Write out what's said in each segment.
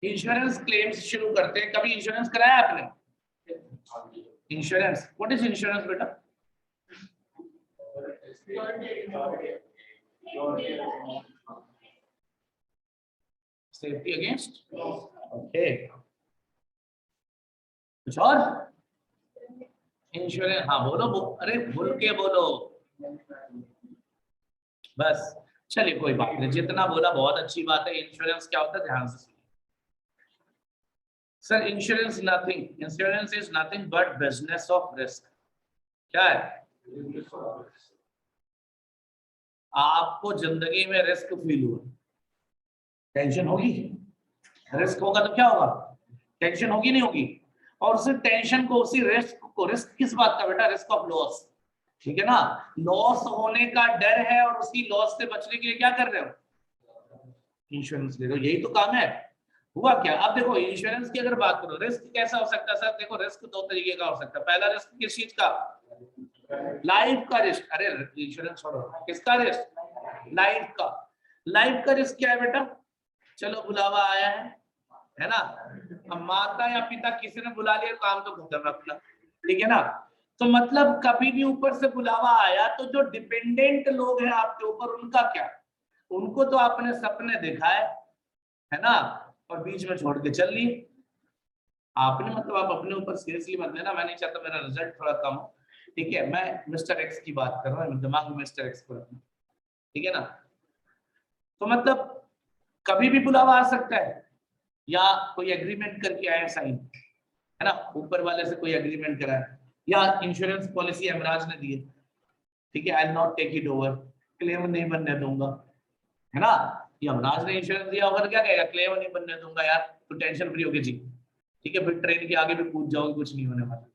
Insurance claims शुरू करते हैं। कभी इंश्योरेंस कराया आपने? इंश्योरेंस, व्हाट इज इंश्योरेंस बेटा? Safety against, okay. कुछ और? इंश्योरेंस, हाँ बोलो अरे भूल के बोलो बस। चलिए कोई बात नहीं, जितना बोला बहुत अच्छी बात है। इंश्योरेंस क्या होता है, ध्यान से सुनिए। Sir insurance nothing, insurance is nothing but business of risk. क्या है? आपको जिंदगी में रिस्क फील हुआ, टेंशन होगी। रिस्क होगा तो क्या होगा? टेंशन होगी नहीं होगी? और उस टेंशन को, उसी रिस्क किस बात का बेटा? रिस्क ऑफ लॉस, ठीक है ना? लॉस होने का डर है और उसी लॉस से बचने के लिए क्या कर रहे हो? इंश्योरेंस ले रहे हो, यही तो काम है। हुआ क्या? अब देखो इंश्योरेंस की अगर बात करो, रिस्क कैसा हो सकता है सर? देखो रिस्क दो तरीके का हो सकता है। पहला रिस्क किस चीज का? लाइफ का रिस्क। अरे इंश्योरेंस छोड़ो, किसका रिस्क? लाइफ का। लाइफ का रिस्क क्या है बेटा? चलो बुलावा आया है ना? अब माता या पिता किसी ने बुला लिया, काम तो खत्म अपना, ठीक है ना? तो मतलब कभी भी ऊपर से बुलावा आया तो जो डिपेंडेंट लोग हैं आपके ऊपर, उनका क्या? उनको तो आपने सपने दिखाए, है ना, और बीच में छोड़ के चल लिए आपने। मतलब आप अपने ऊपर सीरियसली मत लेना, मैं नहीं चाहता मेरा रिजल्ट थोड़ा कम हो, ठीक है? मैं मिस्टर एक्स की बात कर रहा हूँ, दिमाग में मिस्टर एक्स को रखना, ठीक है ना? तो मतलब कभी भी बुलावा आ सकता है, या कोई एग्रीमेंट करके आया साइन, है ना, ऊपर वाले से कोई एग्रीमेंट करा है, या इंश्योरेंस पॉलिसी यमराज ने दी है, ठीक है, I will not take it over, claim नहीं बनने दूंगा, है ना? यमराज ने इंश्योरेंस दिया होगा तो क्या कहेगा? क्लेम नहीं बनने दूंगा यार, तो टेंशन फ्री होके जी, ठीक है, फिर ट्रेन के आगे भी कूद जाओगे, कुछ नहीं होने वाला।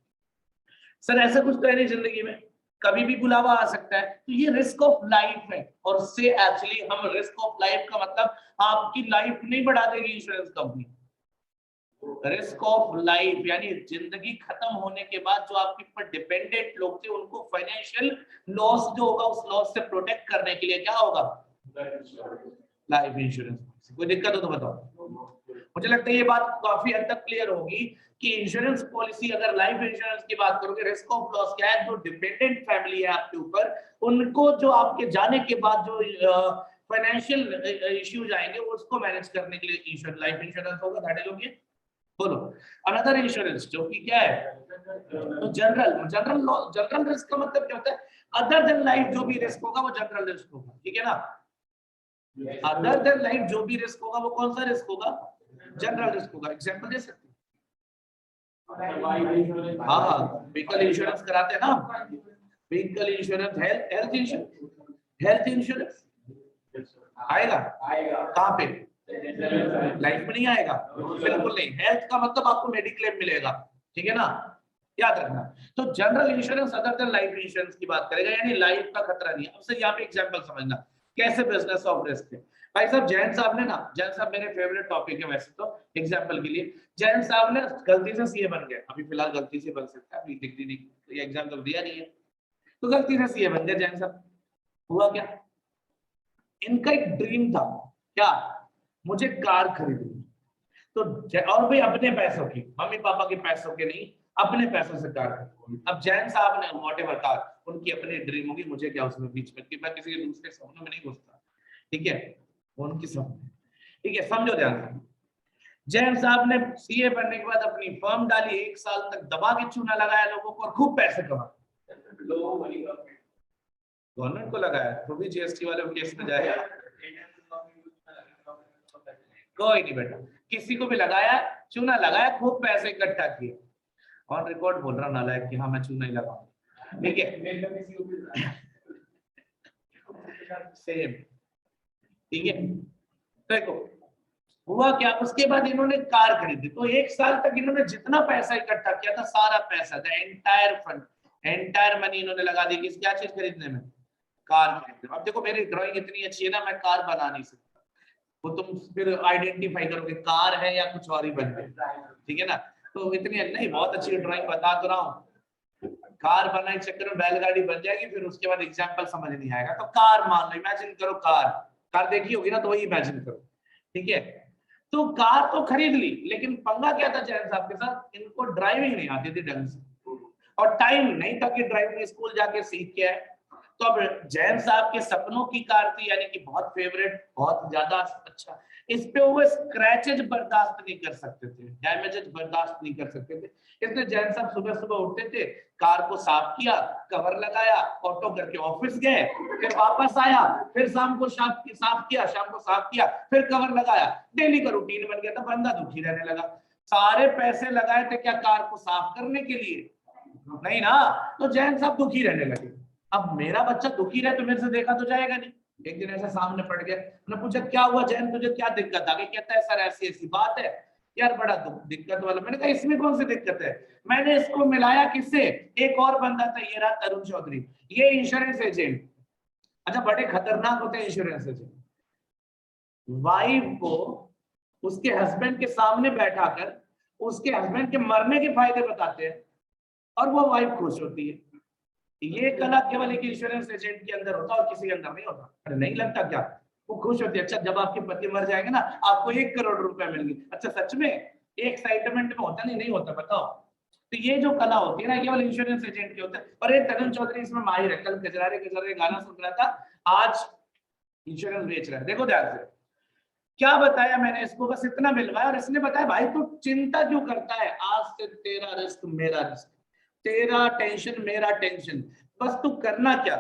सर ऐसा कुछ तो है नहीं जिंदगी में, कभी भी बुलावा आ सकता है, तो ये रिस्क ऑफ लाइफ है। और उससे एक्चुअली हम रिस्क ऑफ लाइफ का मतलब आपकी लाइफ नहीं बढ़ा देगी insurance company. Risk of life यानी जिंदगी खत्म होने के बाद जो आपके ऊपर डिपेंडेंट लोग थे, उनको फाइनेंशियल लॉस जो होगा, उस लॉस से प्रोटेक्ट करने के लिए क्या होगा? Life insurance. कोई दिक्कत हो तो बताओ। मुझे लगता है ये बात काफी हद तक क्लियर होगी कि इंश्योरेंस पॉलिसी, अगर लाइफ इंश्योरेंस की बात करोगे, रिस्क ऑफ लॉस क्या है? जो डिपेंडेंट फैमिली है आपके ऊपर, उनको जो आपके जाने के बाद जो फाइनेंशियल इश्यूज आएंगे, उसको मैनेज करने के लिए इंश्योरेंस, लाइफ इंश्योरेंस होगा। That is okay. बोलो अनदर इंश्योरेंस, जो कि क्या है? तो जनरल रिस्क का मतलब क्या होता है? अदर देन लाइफ जो भी रिस्क होगा वो जनरल रिस्क होगा, ठीक है ना? अदर देन लाइफ जो भी रिस्क होगा वो कौन सा रिस्क होगा? जनरल रिस्क होगा। एग्जांपल दे सकते हैं? हाँ हाँ, व्हीकल इंश्योरेंस कराते हैं ना, vehicle insurance, health insurance, health insurance आएगा? कहाँ पे? लाइफ में नहीं आएगा, बिल्कुल नहीं। हेल्थ का मतलब आपको मेडिक्लेम मिलेगा, ठीक है ना, याद रखना। तो general insurance other than life insurance की बात करेगा, यानी लाइफ का खतरा नहीं है। अब से यहाँ पे एग्जांपल समझना कैसे बिजनेस ऑफ रिस्क है। भाई साहब जैन साहब ने ना, जैन साहब मेरे फेवरेट टॉपिक है वैसे तो, एग्जांपल के लिए जैन साहब ने गलती से सीए बन गए, अभी फिलहाल गलती से बन सकता है, अभी डिग्री नहीं, ये एग्जाम तो दिया नहीं है, तो गलती से सीए बन गए जैन साहब। हुआ क्या? इनका एक ड्रीम था, क्या? मुझे कार खरीदनी। तो और भी अपने पैसों की, मम्मी पापा के पैसों के नहीं, अपने पैसों से कार खरीदनी। अब जैन साहब ने व्हाटएवर कार, उनकी अपनी ड्रीम होगी, मुझे क्या उसमें बीच में, कि मैं किसी के दूसरे सपनों में नहीं घुसता, ठीक है, उनकी सपने, ठीक है, समझो ध्यान से। जैन साहब ने सीए बनने के बाद अपनी फर्म डाली, 1 साल तक दबा के चूना लगाया लोगों को और खूब पैसे कमाए। गवर्नमेंट को लगाया तो भी जीएसटी वाले केस में जाएगा, कोई नहीं बेटा, किसी को भी लगाया, चूना लगाया, खूब पैसे इकट्ठा किए, ऑन रिकॉर्ड बोल रहा नालायक कि हाँ मैं चूना ही लगाऊंगा, ठीक है, सेम, ठीक है। देखो हुआ क्या, उसके बाद इन्होंने कार खरीदी, तो 1 साल तक इन्होंने जितना पैसा इकट्ठा किया था, सारा पैसा था, एंटायर फंड, एंटायर मनी इन्होंने लगा दी किस, क्या चीज खरीदने में? कार खरीदने में। अब देखो मेरी ड्राइंग इतनी अच्छी है ना, मैं कार बना नहीं सकता, वो तुम फिर आइडेंटिफाई करोगे कार है या कुछ और ही बन गए, ठीक है ना? तो इतनी नहीं, बहुत अच्छी ड्राइंग बता तो रहा हूँ, कार बनाने के चक्कर में बैलगाड़ी बन जाएगी, फिर उसके बाद एग्जाम्पल समझ नहीं आएगा। तो कार मान लो, इमेजिन करो कार, कार देखी होगी ना, तो वही इमेजिन करो, ठीक है। तो कार तो खरीद ली, लेकिन पंगा क्या था जैन साहब के साथ, इनको ड्राइविंग नहीं आती थी ढंग से और टाइम नहीं था कि ड्राइविंग स्कूल जाके सीख के आए। तो अब जैन साहब के सपनों की कार थी, यानी कि बहुत फेवरेट, बहुत ज्यादा अच्छा, इस पे वो स्क्रैचेज बर्दाश्त नहीं कर सकते थे, डैमेजेस बर्दाश्त नहीं कर सकते थे। इसलिए जैन साहब सुबह सुबह उठते थे, कार को साफ किया, कवर लगाया, ऑटो करके ऑफिस गए, फिर वापस आया, फिर शाम को साफ किया, शाम को साफ किया, फिर कवर लगाया। डेली का रूटीन बन गया था, बंदा दुखी रहने लगा। सारे पैसे लगाए थे क्या कार को साफ करने के लिए? नहीं ना। तो जैन साहब दुखी रहने लगे। अब मेरा बच्चा दुखी रहे तो मेरे से देखा तो जाएगा नहीं। एक दिन ऐसा सामने पड़ गया, मैंने पूछा क्या हुआ जैन, तुझे क्या दिक्कत आ गई? कहता है सर ऐसी ऐसी बात है। यार बड़ा दिक्कत वाला। मैंने कहा इसमें कौन सी दिक्कत है? मैंने इसको मिलाया किससे? एक और बंदा था, ये रहा तरुण चौधरी, ये इंश्योरेंस एजेंट। अच्छा, बड़े खतरनाक होते हैं इंश्योरेंस एजेंट। वाइफ को उसके हस्बैंड के सामने बैठाकर उसके हस्बैंड के मरने के फायदे बताते हैं और वो वाइफ खुश होती है। ये कला केवल एक इंश्योरेंस एजेंट के अंदर होता है और किसी के अंदर नहीं होता। अरे नहीं लगता क्या? वो खुश होती है। अच्छा, जब आपके पति मर जाएंगे ना, आपको 1 करोड़ रुपए मिलेंगे। अच्छा सच में? एक एक्साइटमेंट में होता नहीं होता, बताओ। तो ये जो कला होती है ना, केवल इंश्योरेंस एजेंट की होता है। और एक तरुण चौधरी इसमें माहिर है। कल गजरारे गजरारे गाना सुन रहा था, आज इंश्योरेंस बेच रहा है। देखो ध्यान से क्या बताया मैंने इसको, बस इतना मिलवाया और इसने बताया भाई तू चिंता क्यों करता है, आज से तेरा रिस्क मेरा रिस्क, तेरा टेंशन मेरा टेंशन, बस तू करना क्या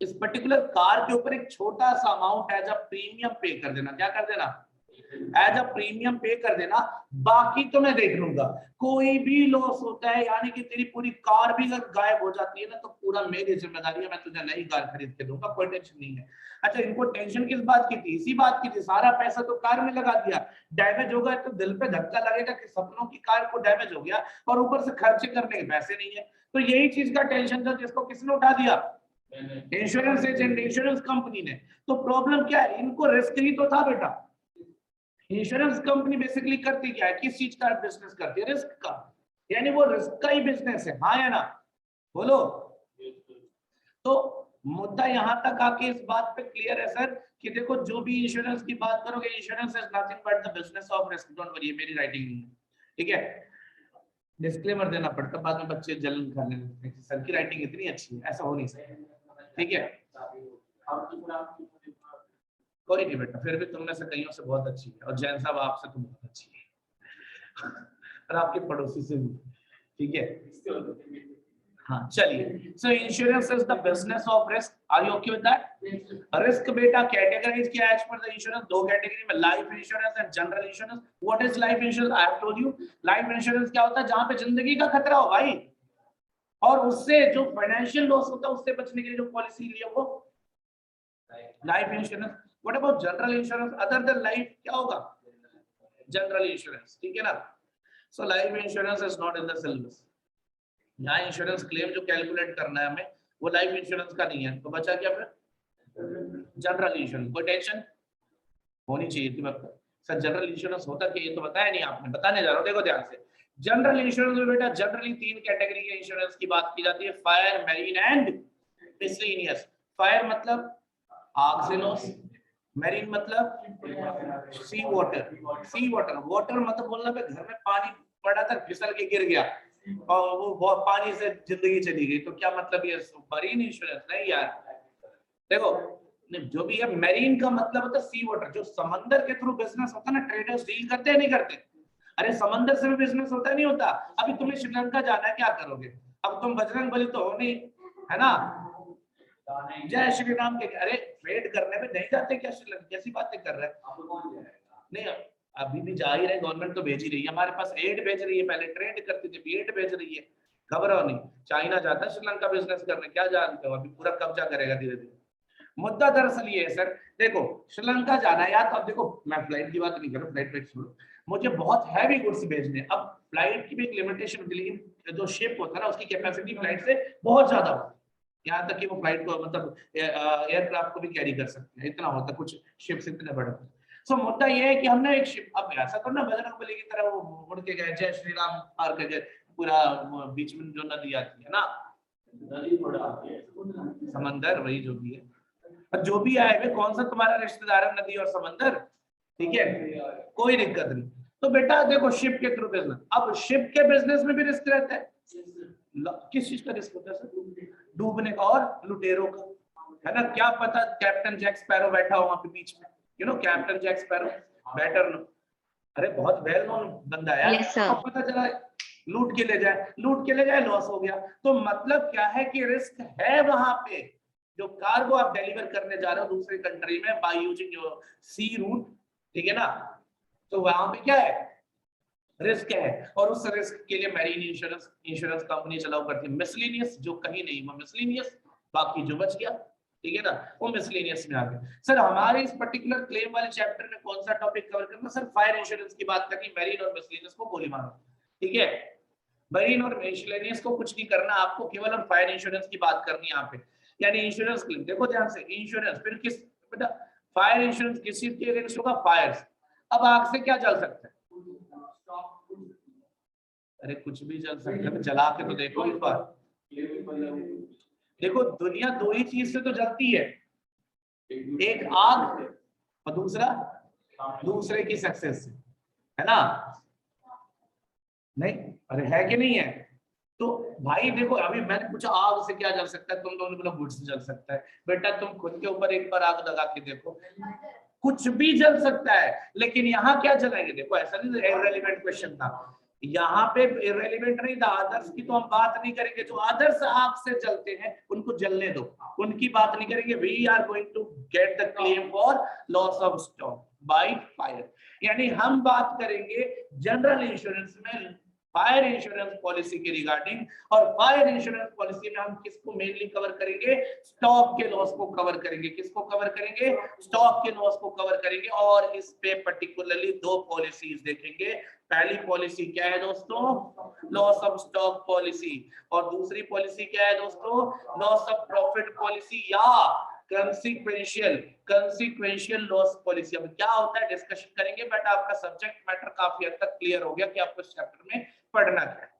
इस पर्टिकुलर कार के ऊपर एक छोटा सा अमाउंट एज अ प्रीमियम पे कर देना। क्या कर देना? एज अ प्रीमियम पे कर देना, बाकी तो मैं देख लूंगा। कोई भी लॉस होता है, यानी कि तेरी पूरी कार भी अगर गायब हो जाती है ना, तो पूरा मेरी जिम्मेदारी है, मैं तुझे नई कार खरीद के दूंगा, कोई टेंशन नहीं है। अच्छा, इनको टेंशन किस बात की थी? इसी बात की थी। सारा पैसा तो कार में लगा दिया, डैमेज होगा तो दिल पे धक्का लगेगा कि सपनों की कार को डैमेज हो गया और ऊपर से खर्चे करने के पैसे नहीं है। तो यही चीज का टेंशन था जिसको किसने उठा दिया? इंश्योरेंस एजेंट, इंश्योरेंस कंपनी ने। तो प्रॉब्लम क्या है? इनको रिस्क ही तो था बेटा। इंश्योरेंस कंपनी बेसिकली करती क्या है? किस चीज का बिजनेस करती है? रिस्क का। यानी वो रिस्क का ही बिजनेस है, हाँ या ना? बोलो। तो मुद्दा यहां तक आके इस बात पे क्लियर है सर कि देखो, जो भी इंश्योरेंस की बात करोगे, insurance is nothing but the business of risk. Don't worry, मेरी राइटिंग नहीं है, ठीक है? डिस्क्लेमर देना पड़ता, बाद में बच्चे जलन खाने लगते हैं, सर की राइटिंग इतनी अच्छी है, ऐसा हो नहीं सकता, ठीक है? कोई नहीं बेटा, फिर भी तुम में से कईयों से बहुत अच्छी है, और जैन साहब आपसे तो बहुत अच्छी है और आपके पड़ोसी से भी, ठीक है? हाँ चलिए। So insurance is the business of risk. Are you okay with that? Risk बेटा कैटेगराइज किया एज पर द इंश्योरेंस, दो कैटेगरी में, life insurance and general insurance. What is life insurance? I have told you. Life insurance क्या होता है? जहां पे जिंदगी का खतरा हो भाई, और उससे जो फाइनेंशियल लॉस होता है उससे बचने के लिए जो पॉलिसी ली है वो life insurance. What about general insurance? Other than life क्या होगा? जनरल इंश्योरेंस, ठीक है ना? So life insurance is not in the syllabus. यहाँ इंश्योरेंस क्लेम जो कैलकुलेट करना है हमें, वो लाइफ इंश्योरेंस का नहीं है। तो बचा क्या फिर? General insurance. कोई टेंशन होनी चाहिए थी मतलब, सर जनरल इंश्योरेंस होता क्या, ये तो बताया नहीं आपने, बताने जा रहा हूँ। देखो ध्यान से, जनरल इंश्योरेंस में बेटा जनरली 3 कैटेगरी के इंश्योरेंस की बात की जाती है, fire, marine and miscellaneous. Fire मतलब आग से लॉस, मैरीन मतलब सी वाटर, सी वाटर, वाटर मतलब बोलना पे घर में पानी पड़ा था, फिसल के गिर गया और वो पानी से जिंदगी चली गई, तो क्या मतलब ये मरीन इंश्योरेंस? नहीं यार, देखो जो भी है, मैरीन का मतलब होता है सी वाटर, जो समंदर के थ्रू बिजनेस होता है ना, ट्रेडर्स डील करते हैं नहीं करते? अरे समंदर से भी बिजनेस होता है नहीं होता? अभी तुम्हें श्रीलंका जाना है, क्या करोगे? अब तुम बजरंगबली तो हो नहीं, है ना? जय श्री राम के, अरे ट्रेड करने में नहीं जाते क्या श्रीलंका? कैसी बातें कर रहे हैं? नहीं, अभी भी जा ही रहे, गवर्नमेंट तो भेज ही रही है, हमारे पास एड भेज रही है, पहले ट्रेड करती थी, अभी एड भेज रही है, घबराओ नहीं। चाइना जाता है श्रीलंका बिजनेस करने, क्या जानते हो, अभी पूरा कब्जा करेगा धीरे धीरे। मुद्दा दरअसल ये है सर, देखो श्रीलंका जाना है यार, तो अब देखो मैं फ्लाइट की बात नहीं कर रहा, फ्लाइट छोड़ो, मुझे बहुत हैवी गुड्स भेजने, अब फ्लाइट की भी एक लिमिटेशन होती है, लेकिन जो शिप होता है ना, उसकी कैपेसिटी फ्लाइट से बहुत ज्यादा होती है, यहाँ तक कि वो फ्लाइट को मतलब एयरक्राफ्ट को भी कैरी कर सकते हैं, इतना होता है, कुछ शिप्स इतने बड़े होते हैं। सो मुद्दा ये है कि हमने एक शिप, अब ऐसा तो ना बजरंगबली की तरह वो उड़ के गए, जय श्री राम पार के गए, पूरा बीच में जो नदी आती है ना, नदी थोड़ा समंदर, वही जो भी है, जो भी आए हुए, कौन सा तुम्हारा रिश्तेदार है नदी और समंदर? ठीक है, कोई दिक्कत नहीं। तो बेटा देखो शिप के थ्रू बिजनेस, अब शिप के बिजनेस में भी रिस्क रहता है। किस चीज का रिस्क होता है सर? डूबने का और लुटेरों का, है ना। क्या पता कैप्टन जैक स्पैरो बैठा हो वहां पे बीच में, you know captain Jack Sparrow, better know, अरे बहुत वेल नोन बंदा है। Yes, sir. अब पता चला लूट के ले जाए, लॉस हो गया। तो मतलब क्या है कि रिस्क है वहां पे। जो कार्गो आप डिलीवर करने जा रहे हो दूसरे कंट्री में by using your sea route, ठीक है ना, तो वहां पे क्या है, रिस्क है। और उस रिस्क के लिए मैरीन इंश्योरेंस कंपनी चलाओ करती है मिसलेनियस, जो कहीं नहीं वो मिसलेनियस, बाकी जो बच गया, ठीक है ना, वो मिसलेनियस में आ गया। सर हमारे इस पर्टिकुलर क्लेम वाले चैप्टर में कौन सा टॉपिक कवर करना? सर फायर इंश्योरेंस की बात करनी, मैरीन और मिसलेनियस को गोली मारो, ठीक है। मैरीन और मिसलेनियस को कुछ नहीं करना आपको, केवल और फायर इंश्योरेंस की बात करनी है यहाँ पे। यानी इंश्योरेंस क्लेम देखो ध्यान से, इंश्योरेंस फिर किस बेटा, फायर इंश्योरेंस किस चीज के अगेंस्ट होगा? फायर्स। अब आग से क्या जल सकता है? अरे कुछ भी जल सकता है, जला के तो देखो एक बार। देखो दुनिया दो ही चीज से तो जलती है, एक आग और दूसरा दूसरे की सक्सेस से, है ना। नहीं, अरे है कि नहीं है? तो भाई देखो अभी मैंने पूछा आग से क्या जल सकता है, तुम लोगों ने बोला गुड से जल सकता है। बेटा तुम खुद के ऊपर एक बार आग लगा के देखो, कुछ भी जल सकता है। लेकिन यहाँ क्या जलाएंगे? देखो ऐसा नहीं इररिलेवेंट क्वेश्चन था, यहाँ पे इररिलेवेंट नहीं था। आदर्श की तो हम बात नहीं करेंगे, जो आदर्श आग से जलते हैं उनको जलने दो, उनकी बात नहीं करेंगे। We are going to get the claim for loss of stock by fire. यानी हम बात करेंगे जनरल इंश्योरेंस में फायर इंश्योरेंस पॉलिसी के रिगार्डिंग। और फायर इंश्योरेंस पॉलिसी में हम किसको मेनली कवर करेंगे? स्टॉक के लॉस को कवर करेंगे। किसको कवर करेंगे? स्टॉक के लॉस को कवर करेंगे। और इस पे पर्टिकुलरली दो पॉलिसीज देखेंगे। पहली पॉलिसी क्या है दोस्तों? Loss of stock policy. और दूसरी पॉलिसी क्या है दोस्तों? लॉस ऑफ प्रॉफिट पॉलिसी या कंसीक्वेंशियल लॉस पॉलिसी। अब क्या होता है डिस्कशन करेंगे, बट आपका सब्जेक्ट मैटर काफी हद तक क्लियर हो गया कि आपको इस चैप्टर में पढ़ना क्या है।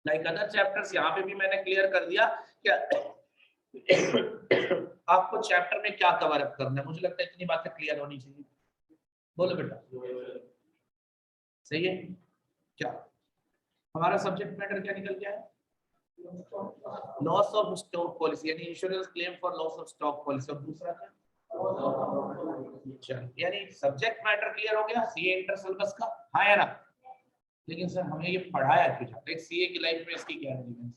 लाइक अदर चैप्टर्स यहाँ पे भी मैंने क्लियर कर दिया क्या आपको चैप्टर में क्या कवर अप करना है। मुझे लगता है इतनी बातें क्लियर होनी चाहिए। बोलो बेटा, सही है क्या? हमारा सब्जेक्ट मैटर क्या निकल गया है? लॉस ऑफ स्टॉक पॉलिसी, यानी insurance claim for loss of stock policy. और दूसरा क्या? यानी सब्जेक्ट मैटर क्लियर हो गया सीए इंटर सिलेबस का, हाँ या ना? लेकिन सर हमें ये पढ़ाया क्यों जाता है? सीए की लाइफ में इसकी क्या रेलेवेंस?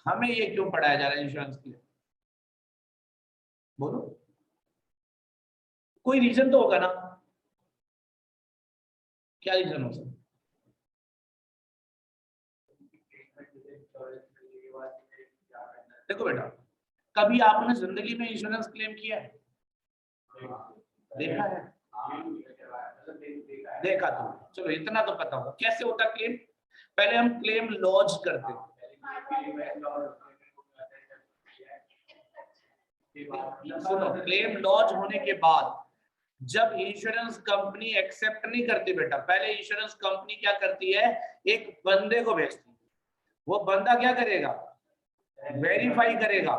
हमें ये क्यों पढ़ाया जा रहा है इंश्योरेंस के लिए? बोलो, कोई रीजन तो होगा ना? क्या रीजन हो सकता? देखो बेटा, कभी आपने जिंदगी में इंश्योरेंस क्लेम किया है? देखा है? देखा तो चलो इतना तो पता होगा कैसे होता क्लेम। पहले हम क्लेम लॉन्च करते हैं। सुनो, क्लेम लॉन्च होने के बाद जब इंश्योरेंस कंपनी एक्सेप्ट नहीं करती बेटा, पहले इंश्योरेंस कंपनी क्या करती है? एक बंदे को भेजती है। वो बंदा क्या करेगा? वेरीफाई करेगा।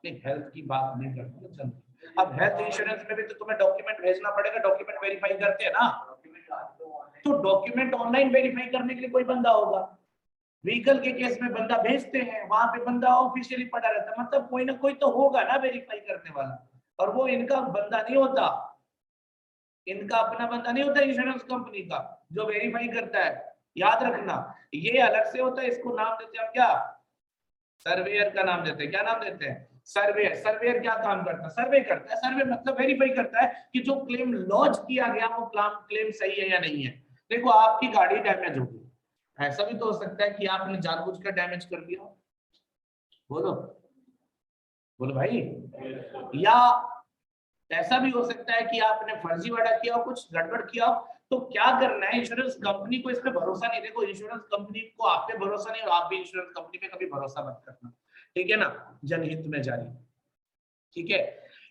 हेल्थ की बात नहीं करते। अब हेल्थ इंश्योरेंस में भी तो तुम्हें डॉक्यूमेंट भेजना पड़ेगा, डॉक्यूमेंट वेरीफाई करते हैं ना। तो डॉक्यूमेंट ऑनलाइन वेरीफाई करने के लिए कोई बंदा होगा। व्हीकल के केस में बंदा भेजते हैं, वहां पे बंदा ऑफिशियली पड़ा रहता है, मतलब कोई ना कोई तो होगा ना वेरीफाई करने वाला। और वो इनका बंदा नहीं होता, इनका अपना बंदा नहीं होता इंश्योरेंस कंपनी का जो वेरीफाई करता है। याद रखना, ये अलग से होता है। इसको नाम देते हैं क्या? सर्वेयर का नाम देते हैं। क्या नाम देते हैं? सर्वेयर। सर्वेयर क्या काम करता है? सर्वे करता है। सर्वे मतलब वेरीफाई करता है कि जो क्लेम लॉन्च किया गया वो क्लेम सही है या नहीं है। देखो आपकी गाड़ी डैमेज होगी, ऐसा भी तो हो सकता है कि आपने जानबूझकर डैमेज कर दिया। बोलो बोलो भाई। या ऐसा भी हो सकता है कि आपने फर्जीवाड़ा किया हो, कुछ गड़बड़ किया हो। तो क्या करना है? इंश्योरेंस कंपनी को इस पे भरोसा नहीं। देखो इंश्योरेंस कंपनी को आप पे भरोसा नहीं और आप भी इंश्योरेंस कंपनी पे कभी भरोसा मत करना, ठीक है ना। जनहित में जारी, ठीक है।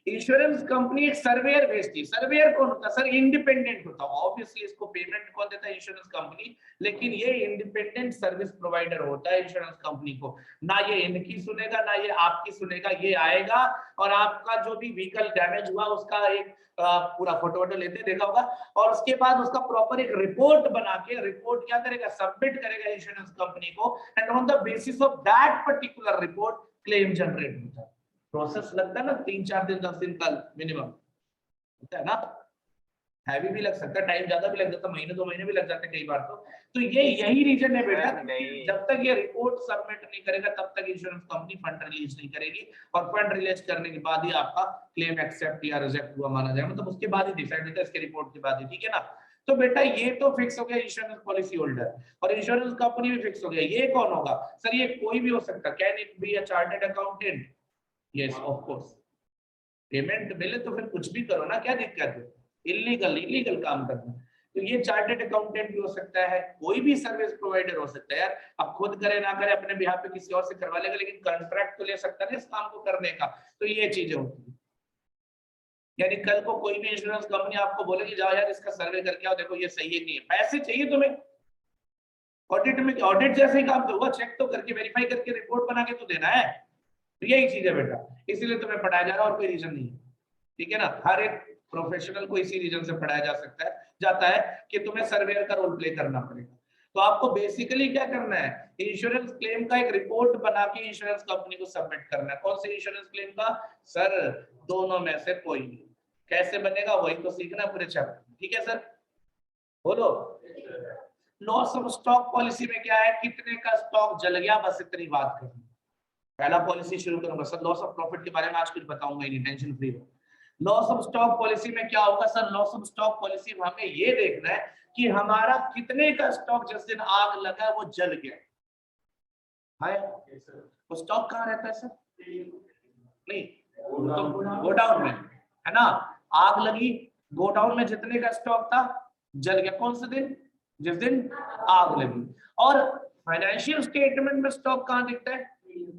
इंश्योरेंस कंपनी एक सर्वेयर भेजती है। सर्वेयर कौन होता है सर? इंडिपेंडेंट होता है। ऑब्वियसली इसको पेमेंट कौन देता है? Insurance company. लेकिन ये इंडिपेंडेंट सर्विस प्रोवाइडर होता है इंश्योरेंस कंपनी को। ना ये इनकी सुनेगा ना ये आपकी सुनेगा। ये आएगा और आपका जो भी व्हीकल डैमेज हुआ उसका एक पूरा फोटो वोटो लेते देखा होगा, और उसके बाद उसका प्रॉपर एक रिपोर्ट बना के, रिपोर्ट क्या करेगा? सबमिट करेगा इंश्योरेंस कंपनी को, and on the basis of that particular report claim generate होता है। प्रोसेस लगता है ना 3-4 दिन 10 दिन का मिनिमम होता है ना। हैवी भी लग सकता है, टाइम ज्यादा भी लग जाता है, महीने 2 महीने भी लग जाते हैं कई बार। तो ये यही रीजन है बेटा, जब तक ये रिपोर्ट सबमिट नहीं करेगा तब तक इंश्योरेंस कंपनी फंड रिलीज नहीं करेगी, और फंड रिलीज करने के बाद ही आपका क्लेम एक्सेप्ट या रिजेक्ट हुआ माना जाएगा, मतलब उसके बाद ही डिसाइड होता है, इसके रिपोर्ट के बाद ही, ठीक है ना। तो बेटा ये तो फिक्स हो गया इंश्योरेंस पॉलिसी होल्डर, और इंश्योरेंस कंपनी भी फिक्स हो गया। ये कौन होगा सर? ये कोई भी हो सकता है। Can it be a chartered accountant? Yes of course. Payment मिले तो फिर कुछ भी करो ना, क्या दिक्कत है? इलीगल काम करना। तो ये चार्टर्ड अकाउंटेंट भी हो सकता है, कोई भी सर्विस प्रोवाइडर हो सकता है यार। अब खुद करे ना करे अपने बिहाफ पे किसी और से करवा लेगा, लेकिन कॉन्ट्रैक्ट तो ले सकता है इस काम को करने का। तो ये चीजें होती है। यानी कल को कोई भी इंश्योरेंस कंपनी आपको बोलेगी जाओ यार इसका सर्वे करके आओ, देखो ये सही है नहीं है, पैसे चाहिए तुम्हें। ऑडिट में ऑडिट जैसे ही काम तो होगा, चेक तो करके वेरीफाई करके रिपोर्ट बना के तो देना है। तो यही चीज है बेटा, इसीलिए तुम्हें पढ़ाया जा रहा है और कोई रीजन नहीं है, ठीक है ना। हर एक प्रोफेशनल को इसी रीजन से पढ़ाया जा सकता है जाता है कि तुम्हें सर्वेयर का रोल प्ले करना पड़ेगा। तो आपको बेसिकली क्या करना है? इंश्योरेंस क्लेम का एक रिपोर्ट बना के इंश्योरेंस कंपनी को सबमिट करना है। कौन से इंश्योरेंस क्लेम का सर? दोनों में से कोई भी। कैसे बनेगा वही तो सीखना पूरे चैप्टर, ठीक है सर? बोलो। लॉस ऑफ स्टॉक पॉलिसी में क्या है? कितने का स्टॉक जल गया, बस इतनी बात करनी। पहला पॉलिसी शुरू करूंगा सर, लॉस ऑफ प्रॉफिट के बारे में आज कुछ बताऊंगा ही नहीं, टेंशन फ्री रहो। लॉस ऑफ स्टॉक पॉलिसी में क्या होगा sir? Loss of stock policy में हमें ये देखना है कि हमारा कितने का स्टॉक जिस दिन आग लगा वो जल गया है। वो स्टॉक कहाँ रहता है सर? नहीं, तो गोडाउन में है ना। आग लगी, गोडाउन में जितने का स्टॉक था जल गया। कौन से दिन? जिस दिन आग लगी। और फाइनेंशियल स्टेटमेंट में स्टॉक कहाँ दिखता है?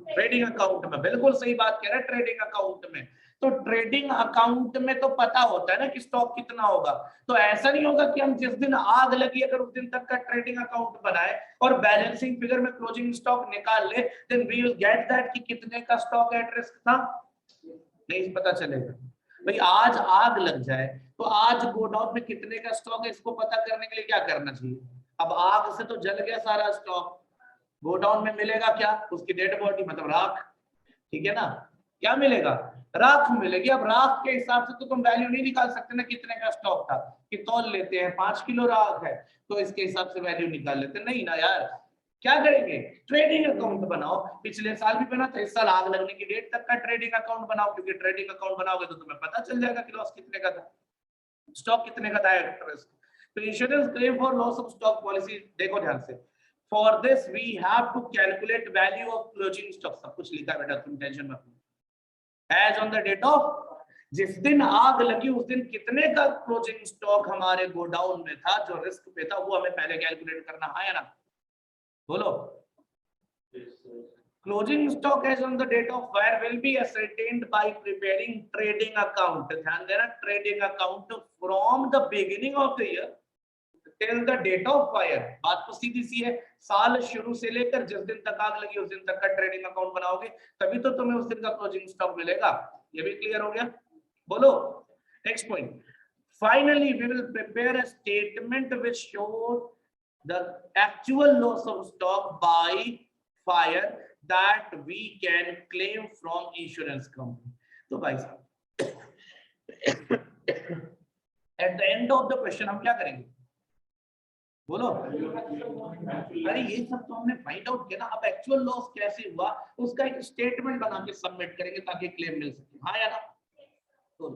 ट्रेडिंग अकाउंट में। बिल्कुल सही बात कह रहे हैं, ट्रेडिंग अकाउंट में। तो ट्रेडिंग अकाउंट में तो पता होता है ना कि स्टॉक कितना होगा। तो ऐसा नहीं होगा कि हम जिस दिन आग लगी अगर उस दिन तक का ट्रेडिंग अकाउंट बनाए और बैलेंसिंग फिगर में क्लोजिंग स्टॉक निकाल ले, then we will get that कि कितने का स्टॉक एट रिस्क था, नहीं पता चलेगा। भाई आज आग लग जाए तो आज गोडाउन में कितने का स्टॉक है, इसको पता करने के लिए क्या करना चाहिए? अब आग से तो जल गया सारा स्टॉक, गोडाउन में मिलेगा क्या? उसकी डेड बॉडी, मतलब राख, ठीक है ना। क्या मिलेगा? राख मिलेगी। अब राख के हिसाब से तो तुम वैल्यू नहीं निकाल सकते ना कितने का स्टॉक था, कि तौल लेते हैं 5 किलो राख है तो इसके हिसाब से वैल्यू निकाल लेते, नहीं ना यार। क्या करेंगे? ट्रेडिंग अकाउंट बनाओ। पिछले साल भी बना था, इस साल आग लगने की डेट तक का ट्रेडिंग अकाउंट बनाओ, क्योंकि ट्रेडिंग अकाउंट बनाओगे तो तुम्हें पता चल जाएगा कि लॉस कितने का था, स्टॉक कितने का था। तो insurance claim for loss of stock policy देखो ध्यान से। For this we have to calculate value of closing stock। सब कुछ लिखा है बेटा, तुम टेंशन मत लो। As on the date of, जिस दिन आग लगी उस दिन कितने का क्लोजिंग स्टॉक हमारे गोडाउन में था जो रिस्क पे था, वो हमें पहले कैलकुलेट करना है ना। बोलो। Closing stock as on the date of fire will be ascertained by preparing trading account। ध्यान देना, trading account from the beginning of the year till the date of fire। बात तो सीधी सी है, साल शुरू से लेकर जिस दिन तक आग लगी उस दिन तक का ट्रेडिंग अकाउंट बनाओगे, तभी तो तुम्हें उस दिन का क्लोजिंग स्टॉक मिलेगा। ये भी क्लियर हो गया? बोलो। Next point, finally we will prepare a statement which shows the actual loss of stock by fire that we can claim from insurance company। तो भाई साहब at the end of the question हम क्या करेंगे? बोलो। अरे ये सब तो हमने फाइंड आउट किया ना, अब एक्चुअल लॉस कैसे हुआ उसका एक स्टेटमेंट बना के सबमिट करेंगे ताकि क्लेम मिल सके, हाँ या ना? तो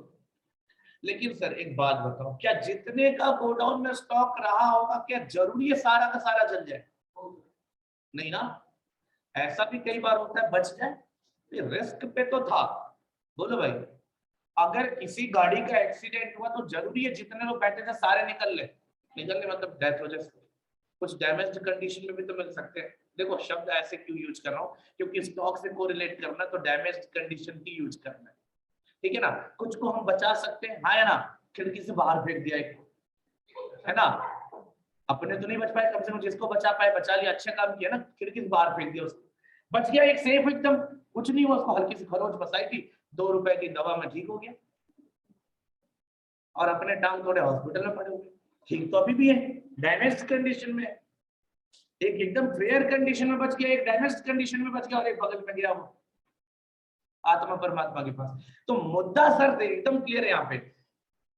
लेकिन सर एक बात बताओ, क्या जितने का गोडाउन में स्टॉक रहा होगा क्या जरूरी है सारा का सारा जल जाए? नहीं ना, ऐसा भी कई बार होता है बच जाए, रिस्क पे तो था। बोलो भाई, अगर किसी गाड़ी का एक्सीडेंट हुआ तो जरूरी है जितने लोग बैठे थे सारे निकलने मतलब डेथ हो जाए, कुछ डैमेज्ड कंडीशन में भी तो मिल सकते हैं। देखो शब्द ऐसे क्यों यूज कर रहा हूँ, क्योंकि स्टॉक से कोरिलेट करना तो डैमेज्ड कंडीशन की यूज करना है। ठीक है ना। कुछ को हम बचा सकते हैं, हाँ या ना, खिड़की से बाहर फेंक दिया एक, है ना, अपने तो नहीं बच पाए, कम से कम जिसको बचा पाए बचा लिया, अच्छा काम किया ना, खिड़की से बाहर फेंक दिया उसको, बच गया एक सेफ एकदम, कुछ नहीं हुआ उसको, हल्की सी खरोच फंसाई थी, 2 रुपए की दवा में ठीक हो गया, और अपने टांग थोड़े हॉस्पिटल में पड़े हुए, ठीक तो अभी भी है, डैमेज कंडीशन में, एक एकदम फेयर कंडीशन में बच गया, एक डैमेज कंडीशन में बच गया, और एक बगल में गया वो आत्मा परमात्मा के पास। तो मुद्दा सर एकदम क्लियर है यहाँ पे।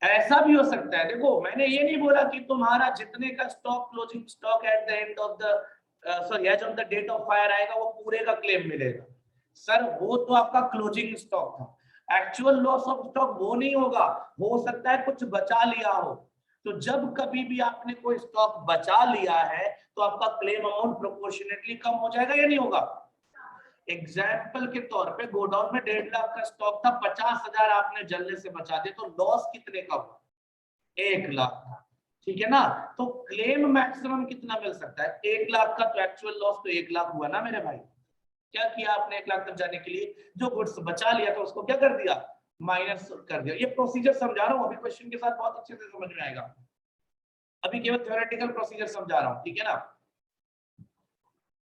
ऐसा भी हो सकता है, देखो मैंने ये नहीं बोला कि तुम्हारा जितने का stock closing stock at the end of the sorry as on the date of fire आएगा वो पूरे का क्लेम मिलेगा, सर वो तो आपका क्लोजिंग स्टॉक था, एक्चुअल लॉस ऑफ स्टॉक वो नहीं होगा, हो सकता है कुछ बचा लिया हो। तो जब कभी भी आपने कोई स्टॉक बचा लिया है तो आपका क्लेम अमाउंट प्रोपोर्शनेटली कम हो जाएगा या नहीं होगा। एग्जाम्पल के तौर पे गोडाउन में 1.5 लाख का स्टॉक था, 50,000 आपने जलने से बचा दिए तो लॉस कितने का हुआ, 1 लाख का, ठीक है ना। तो क्लेम मैक्सिमम कितना मिल सकता है, 1 लाख का, तो एक्चुअल लॉस तो 1 लाख हुआ ना मेरे भाई। क्या किया आपने 1 लाख तक जाने के लिए, जो गुड्स बचा लिया था उसको क्या कर दिया, माइनस कर दिया। ये प्रोसीजर समझा रहा हूँ, अभी क्वेश्चन के साथ बहुत अच्छे से समझ में आएगा, अभी केवल थ्योरेटिकल प्रोसीजर समझा रहा हूँ, ठीक है ना।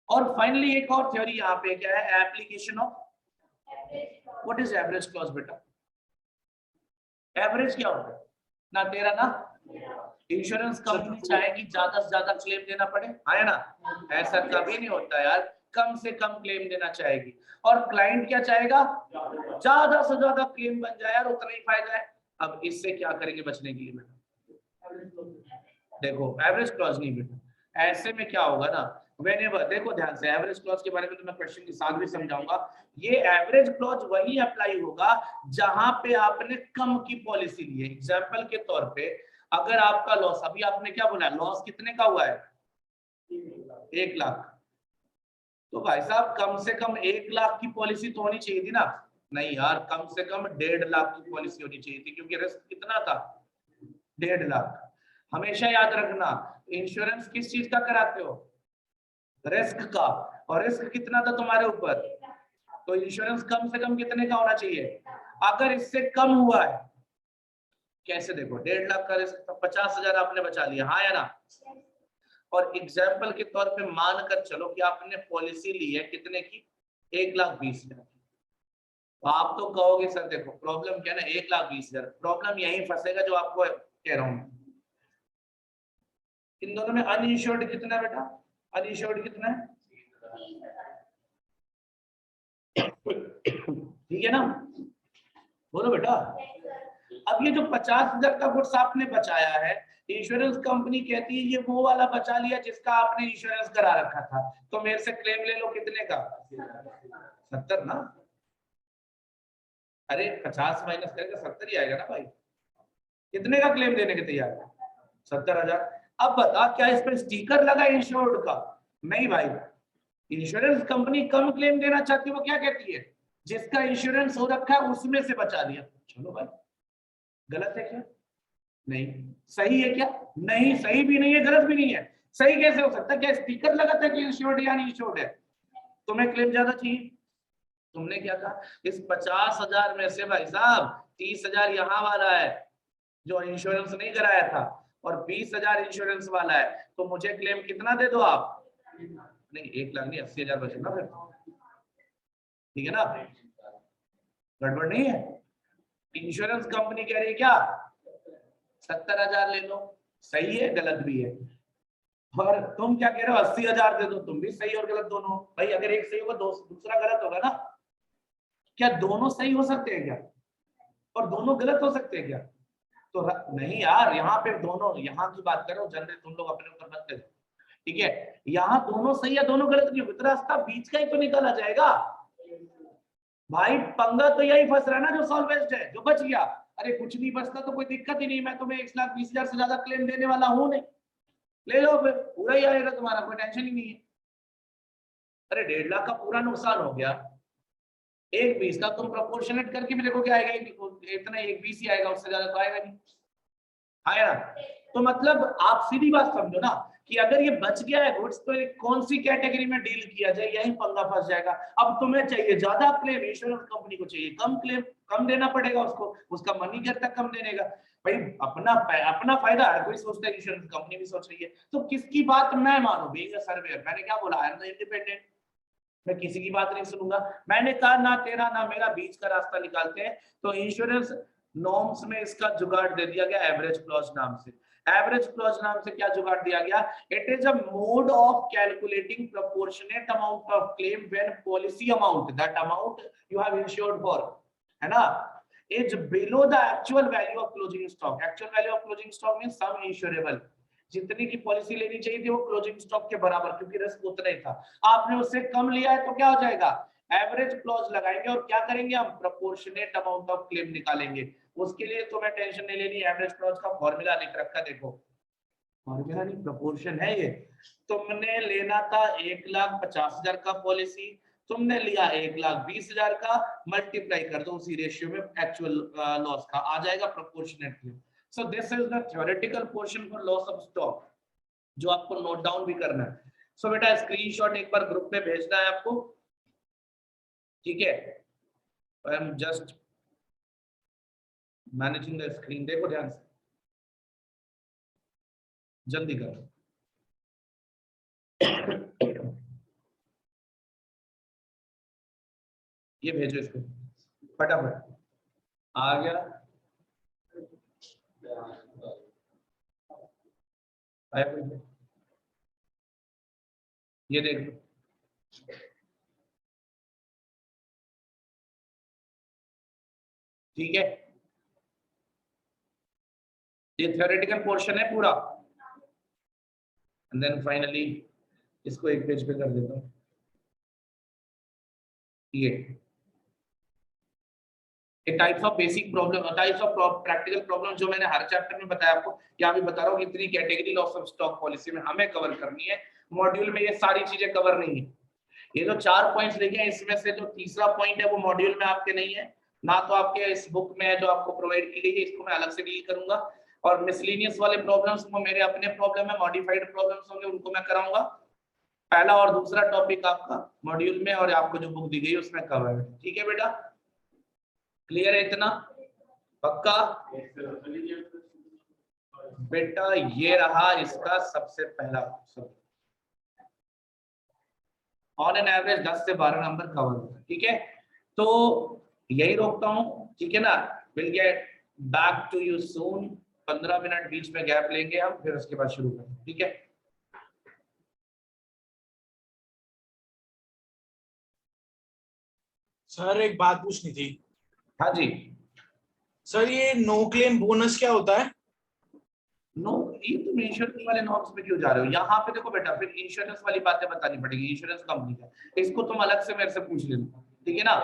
और फाइनली एक और थ्योरी यहाँ पे क्या है, application of what is average clause बेटा। एवरेज क्या होता है ना, तेरा ना, इंश्योरेंस कंपनी चाहेगी ज्यादा से ज्यादा क्लेम देना पड़े, है ना, ऐसा कभी नहीं होता यार, कम से कम क्लेम देना चाहेगी, और क्लाइंट क्या चाहेगा, ज्यादा से ज्यादा क्लेम बन जाए यार, उतना ही फायदा है। अब इससे क्या करेंगे बचने के लिए बेटा, देखो एवरेज क्लॉज नहीं बेटा, ऐसे में क्या होगा ना, व्हेनेवर, देखो ध्यान से, एवरेज क्लॉज के बारे में तो मैं क्वेश्चन के साथ भी समझाऊंगा। ये एवरेज क्लॉज वही अप्लाई होगा जहां पे आपने कम की पॉलिसी ली है। एग्जांपल के तौर पे अगर आपका लॉस, अभी आपने क्या बोला, लॉस कितने का हुआ है, 1 लाख, तो भाई साहब कम से कम 1 लाख की पॉलिसी तो होनी चाहिए थी ना, नहीं यार, कम से कम 1.5 लाख की पॉलिसी होनी चाहिए थी, क्योंकि रिस्क कितना था, 1.5 लाख। हमेशा याद रखना, इंश्योरेंस किस चीज का कराते हो, रिस्क का, और रिस्क कितना था तुम्हारे ऊपर, तो इंश्योरेंस कम से कम कितने का होना चाहिए, अगर इससे कम हुआ है, कैसे देखो 1.5 लाख का रिस्क, तो 50,000 आपने बचा लिया, हाँ या ना। और एग्जाम्पल के तौर पे मानकर चलो कि आपने पॉलिसी ली है कितने की, 1,20,000, तो आप तो कहोगे सर देखो प्रॉब्लम क्या है ना, 1,20,000, प्रॉब्लम यही फंसेगा जो आपको कह रहा हूं। इन दोनों में अनइंश्योर्ड कितना है बेटा, अनइंश्योर्ड कितना है, ठीक है ना, बोलो बेटा। अब ये जो 50,000 का गुड्स आपने बचाया है, इंश्योरेंस कंपनी कहती है ये वो वाला बचा लिया जिसका आपने इंश्योरेंस करा रखा था, तो मेरे से क्लेम ले लो कितने का, 70 ना, अरे 50 माइनस करेगा 70 ही आएगा ना भाई, कितने का क्लेम देने के तैयार है, 70,000। अब बता क्या इस पर स्टिकर लगा इंश्योर्ड का, नहीं भाई, इंश्योरेंस कंपनी कम क्लेम देना चाहती है, वो क्या कहती है, जिसका इंश्योरेंस हो रखा है उसमें से बचा दिया। चलो भाई, गलत है क्या, नहीं। सही है क्या, नहीं, सही भी नहीं है, गलत भी नहीं है, सही कैसे हो सकता है, क्या स्टिकर लगा था कि इंश्योर्ड या नहीं इंश्योर्ड है, तुम्हें क्लेम ज्यादा चाहिए, तुमने क्या कहा, इस 50,000 में से भाई साहब 30,000 यहाँ वाला है जो इंश्योरेंस नहीं कराया था, और 20,000 इंश्योरेंस वाला है, तो मुझे क्लेम कितना दे दो आप, नहीं 1 लाख नहीं, 80,000 बचेगा फिर, ठीक है ना, गड़बड़ नहीं है। इंश्योरेंस कंपनी कह रही है क्या, 70,000 ले लो, सही है गलत भी है, और तुम क्या कह रहे हो 80,000 दे दो, तुम भी सही और गलत दोनों, भाई अगर एक सही होगा दूसरा गलत होगा ना, क्या दोनों सही हो सकते हैं क्या, और दोनों गलत हो सकते हैं क्या, तो नहीं यार, यहाँ पे दोनों, यहाँ की बात करो जनरल, तुम लोग अपने ऊपर मत ले, ठीक है, यहाँ दोनों सही या दोनों गलत नहीं होगा, रास्ता बीच का ही तो निकाला जाएगा भाई, पंगा तो यही फंस रहा है ना जो सॉल्वेस्ट है, जो बच गया, अरे कुछ नहीं बचता तो कोई दिक्कत ही नहीं, मैं तुम्हें 1,20,000 से ज्यादा क्लेम देने वाला हूं नहीं, ले लो फिर, पूरा ही आएगा तुम्हारा, कोई टेंशन ही नहीं है। अरे 1.5 लाख का पूरा नुकसान हो गया, 1,20 का तुम प्रोपोर्शनेट करके भी देखो क्या आएगा, इतना 1,20 ही आएगा, उससे ज्यादा तो आएगा नहीं, आया ना। तो मतलब आप सीधी बात समझो ना कि अगर ये बच गया है गुड्स तो ये कौन सी कैटेगरी में डील किया जाए, यही पंगा फंस जाएगा। अब तुम्हें चाहिए ज्यादा क्लेम, इंश्योरेंस कंपनी को चाहिए कम क्लेम, कम देना पड़ेगा उसको, उसका मनी घर तक कम देने का। भाई अपना फायदा हर कोई सोचता है, इंश्योरेंस कंपनी भी सोच रही है, तो किसकी बात मैं मानूं? बीइंग अ सर्वेयर मैंने क्या बोला, आई एम द इंडिपेंडेंट, मैं किसी की बात नहीं सुनूंगा। मैंने कहा ना तेरा ना मेरा, बीच का रास्ता निकालते हैं। तो इंश्योरेंस नॉर्म्स में इसका जुगाड़ दे दिया गया एवरेज क्लॉज नाम से। एवरेज क्लॉज नाम से क्या जुगाड़ दिया गया? It is a mode of calculating proportionate amount of claim when policy amount, that amount you have insured for, है ना, is below the actual value of closing stock. Actual value of closing stock means sum insurable, जितनी की policy लेनी चाहिए थी वो closing stock के बराबर, क्योंकि रिस्क उतना ही था, आपने उससे कम लिया है तो क्या हो जाएगा? एवरेज क्लॉज लगाएंगे और क्या करेंगे हम? प्रोपोर्शनेट अमाउंट ऑफ क्लेम निकालेंगे। उसके लिए तुम्हें टेंशन नहीं लेनी, एवरेज क्लॉज का फॉर्मूला लिख रखा, देखो फॉर्मूला नहीं प्रोपोर्शन है ये। तुमने लेना था 1,50,000 का पॉलिसी, तुमने लिया 1,20,000 का, मल्टीप्लाई कर दो उसी रेशियो में एक्चुअल लॉस का, आ जाएगा proportionate claim. So this is the theoretical portion for loss of stock, जो आपको नोट डाउन भी करना है। So बेटा स्क्रीनशॉट एक बार ग्रुप में भेजना है आपको, ठीक है? I am just managing the screen, देखो ध्यान से, जल्दी करो। ये भेजो इसको फटाफट, आ गया आया, ये देख लो, ठीक है? ये थ्योरेटिकल पोर्शन है पूरा, एंड देन फाइनली इसको एक पेज पे कर देता हूँ। ये types of basic problem, types of practical problem जो मैंने हर चैप्टर में बताया आपको, या भी बता रहा हूँ, इतनी category loss of stock policy में हमें कवर करनी है। मॉड्यूल में ये सारी चीजें कवर नहीं है। ये जो 4 पॉइंट्स लिखे हैं इसमें से जो तीसरा पॉइंट है वो मॉड्यूल में आपके नहीं है, ना तो आपके इस बुक में है जो आपको प्रोवाइड की गई है, इसको मैं अलग से डील करूंगा। और मिसलेनियस वाले प्रॉब्लम्स वो मेरे अपने प्रॉब्लम है, मॉडिफाइड प्रॉब्लम्स होंगे उनको मैं कराऊंगा। पहला और दूसरा टॉपिक आपका मॉड्यूल में और आपको जो बुक दी गई है उसमें कवर है, ठीक है बेटा? क्लियर है इतना? पक्का? बेटा ये रहा इसका सबसे पहला क्वेश्चन, ऑन एन एवरेज 10 से 12 नंबर कवर होता है, ठीक है? तो यही रोकता हूँ, ठीक है ना? Will get back to you soon. 15 minute बीच में गैप लेंगे हम, फिर उसके बाद शुरू करेंगे, ठीक है? सर एक बात पूछनी थी। हाँ जी सर ये नो क्लेम बोनस क्या होता है? नो, ये तुम इंश्योरेंस वाले नॉर्म्स में क्यों जा रहे हो? यहाँ पे देखो बेटा, फिर इंश्योरेंस वाली बातें बतानी पड़ेगी, इंश्योरेंस कंपनी का, इसको तुम अलग से मेरे से पूछ लेना, ठीक है ना?